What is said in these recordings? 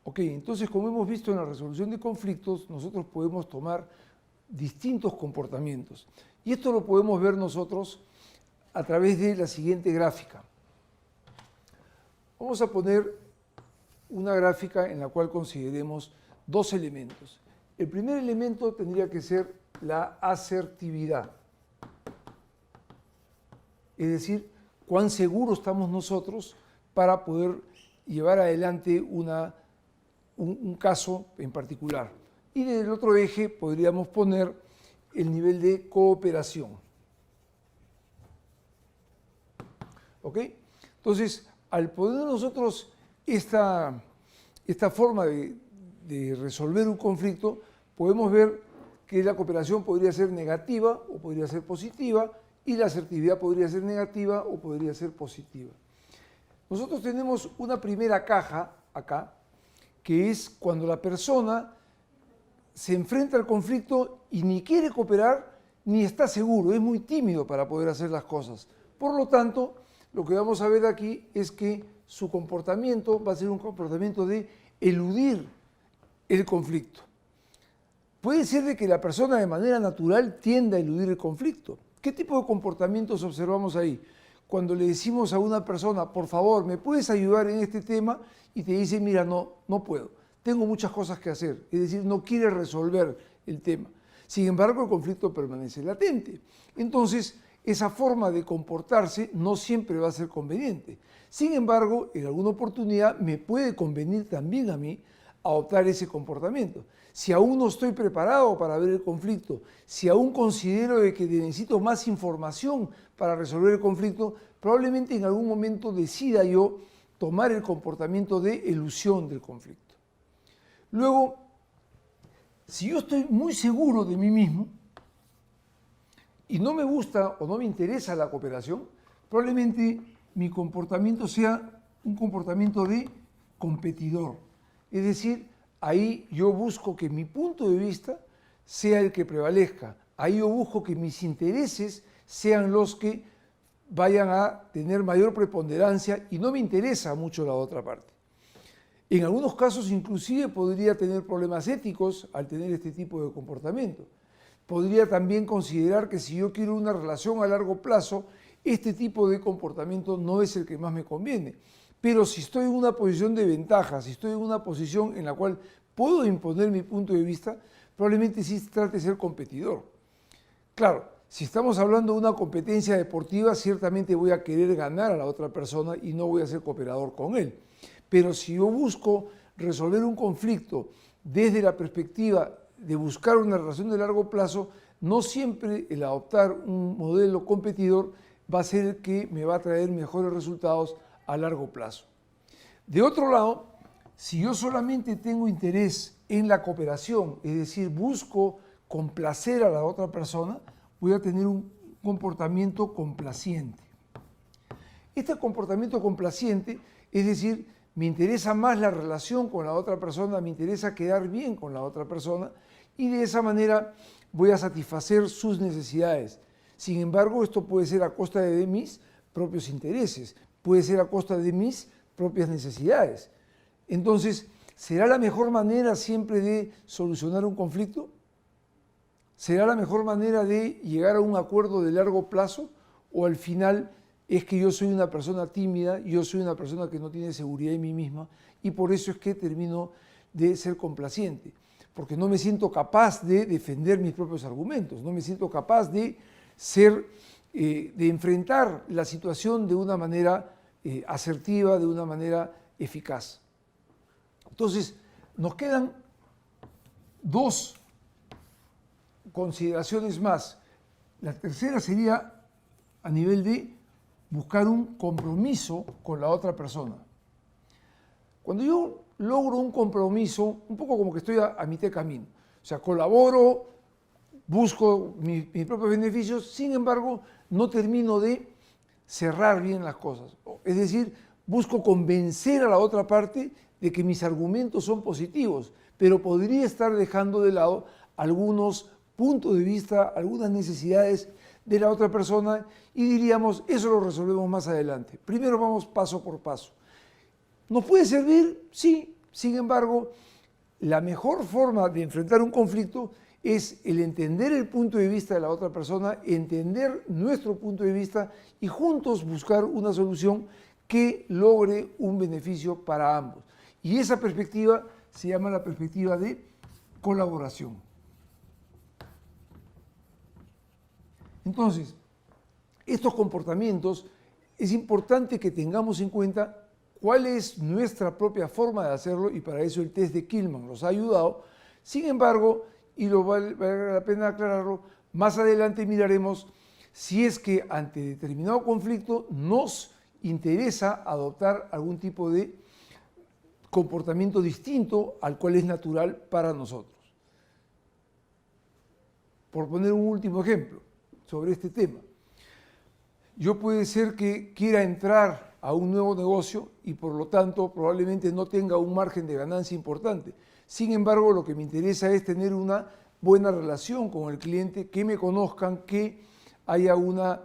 Ok, entonces como hemos visto en la resolución de conflictos, nosotros podemos tomar distintos comportamientos. Y esto lo podemos ver nosotros a través de la siguiente gráfica. Vamos a poner una gráfica en la cual consideremos dos elementos. El primer elemento tendría que ser la asertividad. Es decir, cuán seguros estamos nosotros para poder llevar adelante un caso en particular. Y del otro eje podríamos poner el nivel de cooperación. ¿Ok? Entonces, al poner nosotros esta forma de resolver un conflicto, podemos ver que la cooperación podría ser negativa o podría ser positiva, y la asertividad podría ser negativa o podría ser positiva. Nosotros tenemos una primera caja acá, que es cuando la persona se enfrenta al conflicto y ni quiere cooperar ni está seguro, es muy tímido para poder hacer las cosas. Por lo tanto, lo que vamos a ver aquí es que su comportamiento va a ser un comportamiento de eludir el conflicto. Puede ser de que la persona de manera natural tienda a eludir el conflicto. ¿Qué tipo de comportamientos observamos ahí? Cuando le decimos a una persona, por favor, ¿me puedes ayudar en este tema? Y te dice, mira, no puedo, tengo muchas cosas que hacer. Es decir, no quiere resolver el tema. Sin embargo, el conflicto permanece latente. Entonces, esa forma de comportarse no siempre va a ser conveniente. Sin embargo, en alguna oportunidad me puede convenir también a mí adoptar ese comportamiento. Si aún no estoy preparado para ver el conflicto, si aún considero de que necesito más información para resolver el conflicto, probablemente en algún momento decida yo tomar el comportamiento de elusión del conflicto. Luego, si yo estoy muy seguro de mí mismo y no me gusta o no me interesa la cooperación, probablemente mi comportamiento sea un comportamiento de competidor. Es decir, ahí yo busco que mi punto de vista sea el que prevalezca. Ahí yo busco que mis intereses sean los que vayan a tener mayor preponderancia y no me interesa mucho la otra parte. En algunos casos inclusive podría tener problemas éticos al tener este tipo de comportamiento. Podría también considerar que si yo quiero una relación a largo plazo, este tipo de comportamiento no es el que más me conviene. Pero si estoy en una posición de ventaja, si estoy en una posición en la cual puedo imponer mi punto de vista, probablemente sí trate de ser competidor. Claro, si estamos hablando de una competencia deportiva, ciertamente voy a querer ganar a la otra persona y no voy a ser cooperador con él. Pero si yo busco resolver un conflicto desde la perspectiva de buscar una relación de largo plazo, no siempre el adoptar un modelo competidor va a ser el que me va a traer mejores resultados a largo plazo. De otro lado, si yo solamente tengo interés en la cooperación, es decir, busco complacer a la otra persona, voy a tener un comportamiento complaciente. Este comportamiento complaciente, es decir, me interesa más la relación con la otra persona, me interesa quedar bien con la otra persona y de esa manera voy a satisfacer sus necesidades. Sin embargo, esto puede ser a costa de mis propios intereses, puede ser a costa de mis propias necesidades. Entonces, ¿será la mejor manera siempre de solucionar un conflicto? ¿Será la mejor manera de llegar a un acuerdo de largo plazo? ¿O al final es que yo soy una persona tímida, yo soy una persona que no tiene seguridad en mí misma y por eso es que termino de ser complaciente? Porque no me siento capaz de defender mis propios argumentos, no me siento capaz de enfrentar la situación de una manera asertiva, de una manera eficaz. Entonces, nos quedan dos consideraciones más. La tercera sería a nivel de buscar un compromiso con la otra persona. Cuando yo logro un compromiso, un poco como que estoy a mitad de camino, o sea, colaboro, busco mis propios beneficios, sin embargo, no termino de cerrar bien las cosas. Es decir, busco convencer a la otra parte de que mis argumentos son positivos, pero podría estar dejando de lado algunos puntos de vista, algunas necesidades de la otra persona y diríamos, eso lo resolvemos más adelante. Primero vamos paso por paso. ¿Nos puede servir? Sí, Sin embargo, la mejor forma de enfrentar un conflicto es el entender el punto de vista de la otra persona, entender nuestro punto de vista y juntos buscar una solución que logre un beneficio para ambos. Y esa perspectiva se llama la perspectiva de colaboración. Entonces, estos comportamientos es importante que tengamos en cuenta cuál es nuestra propia forma de hacerlo y para eso el test de Kilmann nos ha ayudado. Sin embargo, y vale la pena aclararlo, más adelante miraremos si es que ante determinado conflicto nos interesa adoptar algún tipo de comportamiento distinto al cual es natural para nosotros. Por poner un último ejemplo sobre este tema. Yo puede ser que quiera entrar a un nuevo negocio y por lo tanto probablemente no tenga un margen de ganancia importante. Sin embargo, lo que me interesa es tener una buena relación con el cliente, que me conozcan, que haya una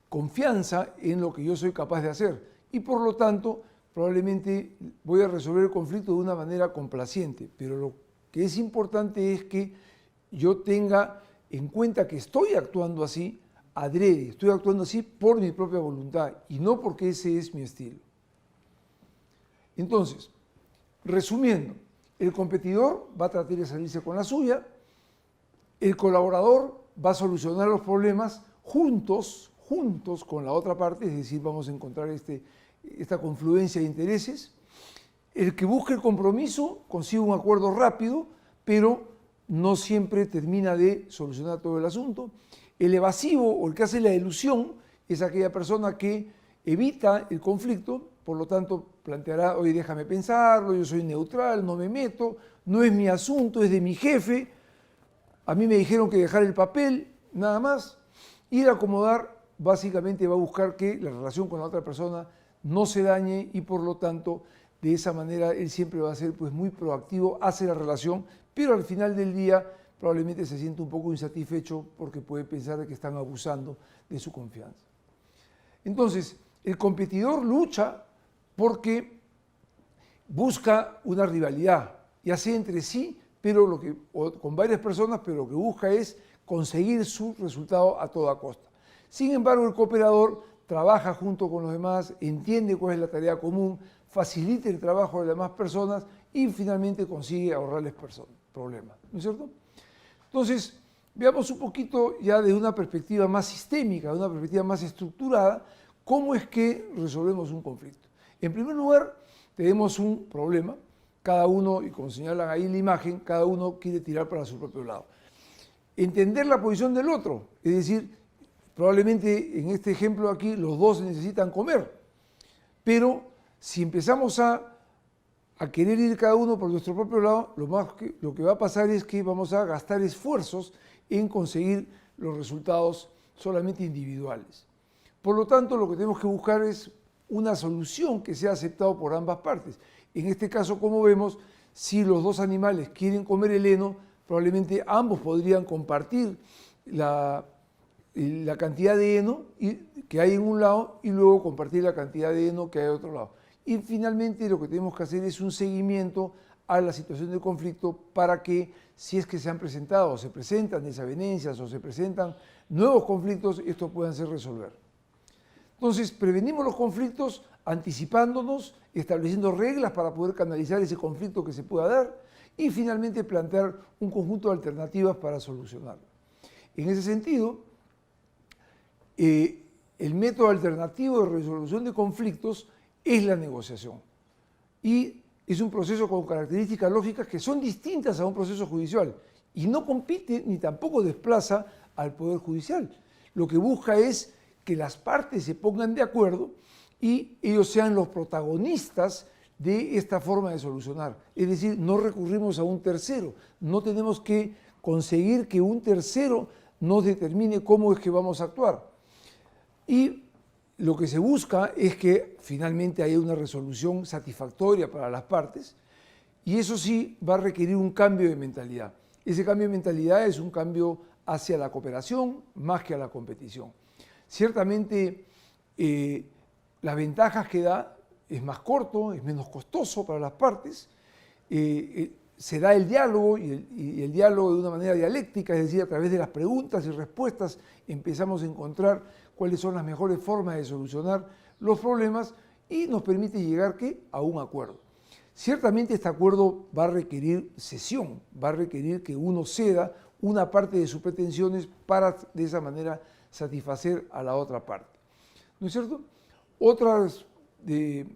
confianza en lo que yo soy capaz de hacer. Y por lo tanto, probablemente voy a resolver el conflicto de una manera complaciente. Pero lo que es importante es que yo tenga en cuenta que estoy actuando así, adrede, estoy actuando así por mi propia voluntad y no porque ese es mi estilo. Entonces, resumiendo, el competidor va a tratar de salirse con la suya, el colaborador va a solucionar los problemas juntos con la otra parte, es decir, vamos a encontrar esta confluencia de intereses. El que busca el compromiso consigue un acuerdo rápido, pero no siempre termina de solucionar todo el asunto. El evasivo o el que hace la elusión es aquella persona que evita el conflicto, por lo tanto planteará, oye, déjame pensarlo, yo soy neutral, no me meto, no es mi asunto, es de mi jefe, a mí me dijeron que dejar el papel, nada más. Y el acomodar básicamente va a buscar que la relación con la otra persona no se dañe y por lo tanto de esa manera él siempre va a ser pues, muy proactivo, hace la relación, pero al final del día probablemente se siente un poco insatisfecho porque puede pensar de que están abusando de su confianza. Entonces, el competidor lucha porque busca una rivalidad, ya sea entre sí, pero o con varias personas, pero lo que busca es conseguir su resultado a toda costa. Sin embargo, el cooperador trabaja junto con los demás, entiende cuál es la tarea común, facilita el trabajo de las demás personas y finalmente consigue ahorrarles problemas, ¿no es cierto? Entonces, veamos un poquito ya desde una perspectiva más sistémica, de una perspectiva más estructurada, cómo es que resolvemos un conflicto. En primer lugar, tenemos un problema, cada uno, y como señalan ahí en la imagen, cada uno quiere tirar para su propio lado. Entender la posición del otro, es decir, probablemente en este ejemplo aquí los dos necesitan comer, pero si empezamos a querer ir cada uno por nuestro propio lado, lo que va a pasar es que vamos a gastar esfuerzos en conseguir los resultados solamente individuales. Por lo tanto, lo que tenemos que buscar es una solución que sea aceptada por ambas partes. En este caso, como vemos, si los dos animales quieren comer el heno, probablemente ambos podrían compartir la cantidad de heno que hay en un lado y luego compartir la cantidad de heno que hay en otro lado. Y finalmente lo que tenemos que hacer es un seguimiento a la situación de conflicto para que si es que se han presentado o se presentan desavenencias o se presentan nuevos conflictos, estos puedan ser resolver. Entonces, prevenimos los conflictos anticipándonos, estableciendo reglas para poder canalizar ese conflicto que se pueda dar y finalmente plantear un conjunto de alternativas para solucionarlo. En ese sentido, el método alternativo de resolución de conflictos es la negociación. Y es un proceso con características lógicas que son distintas a un proceso judicial y no compite ni tampoco desplaza al Poder Judicial. Lo que busca es que las partes se pongan de acuerdo y ellos sean los protagonistas de esta forma de solucionar. Es decir, no recurrimos a un tercero, no tenemos que conseguir que un tercero nos determine cómo es que vamos a actuar. Y lo que se busca es que finalmente haya una resolución satisfactoria para las partes y eso sí va a requerir un cambio de mentalidad. Ese cambio de mentalidad es un cambio hacia la cooperación más que a la competición. Ciertamente las ventajas que da es más corto, es menos costoso para las partes, se da el diálogo y el diálogo de una manera dialéctica, es decir, a través de las preguntas y respuestas empezamos a encontrar cuáles son las mejores formas de solucionar los problemas y nos permite llegar a un acuerdo. Ciertamente este acuerdo va a requerir cesión, va a requerir que uno ceda una parte de sus pretensiones para de esa manera satisfacer a la otra parte. ¿No es cierto? Otras de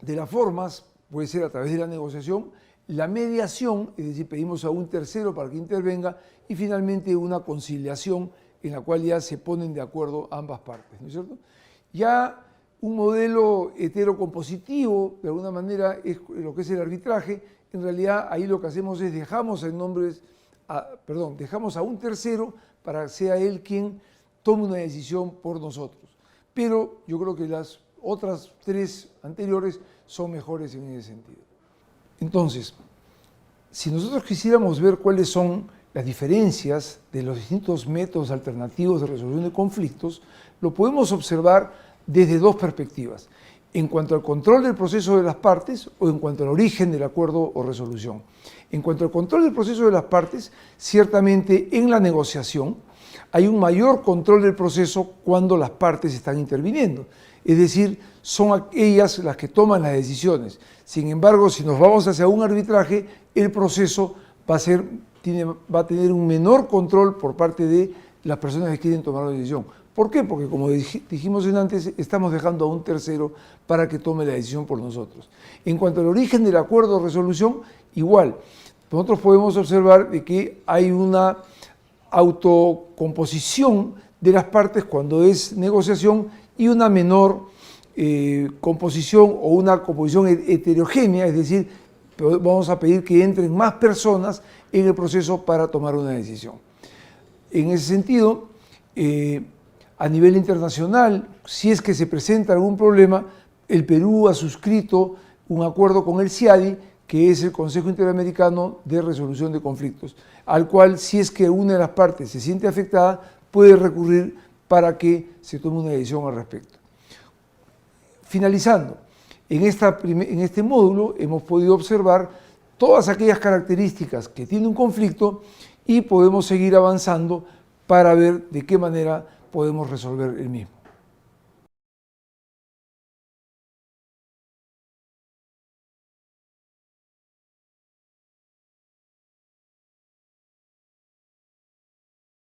las formas puede ser a través de la negociación, la mediación, es decir, pedimos a un tercero para que intervenga, y finalmente una conciliación en la cual ya se ponen de acuerdo ambas partes, ¿no es cierto? Ya un modelo heterocompositivo, de alguna manera, es lo que es el arbitraje. En realidad, ahí lo que hacemos es dejamos a un tercero para que sea él quien tome una decisión por nosotros. Pero yo creo que las otras tres anteriores son mejores en ese sentido. Entonces, si nosotros quisiéramos ver cuáles son las diferencias de los distintos métodos alternativos de resolución de conflictos, lo podemos observar desde dos perspectivas: en cuanto al control del proceso de las partes o en cuanto al origen del acuerdo o resolución. En cuanto al control del proceso de las partes, ciertamente en la negociación hay un mayor control del proceso cuando las partes están interviniendo. Es decir, son ellas las que toman las decisiones. Sin embargo, si nos vamos hacia un arbitraje, el proceso va a tener un menor control por parte de las personas que quieren tomar la decisión. ¿Por qué? Porque, como dijimos antes, estamos dejando a un tercero para que tome la decisión por nosotros. En cuanto al origen del acuerdo o resolución, igual. Nosotros podemos observar de que hay una autocomposición de las partes cuando es negociación y una menor composición o una composición heterogénea, es decir, vamos a pedir que entren más personas en el proceso para tomar una decisión. En ese sentido, a nivel internacional, si es que se presenta algún problema, el Perú ha suscrito un acuerdo con el CIADI, que es el Consejo Interamericano de Resolución de Conflictos, al cual, si es que una de las partes se siente afectada, puede recurrir para que se tome una decisión al respecto. Finalizando, en este módulo hemos podido observar todas aquellas características que tiene un conflicto y podemos seguir avanzando para ver de qué manera podemos resolver el mismo.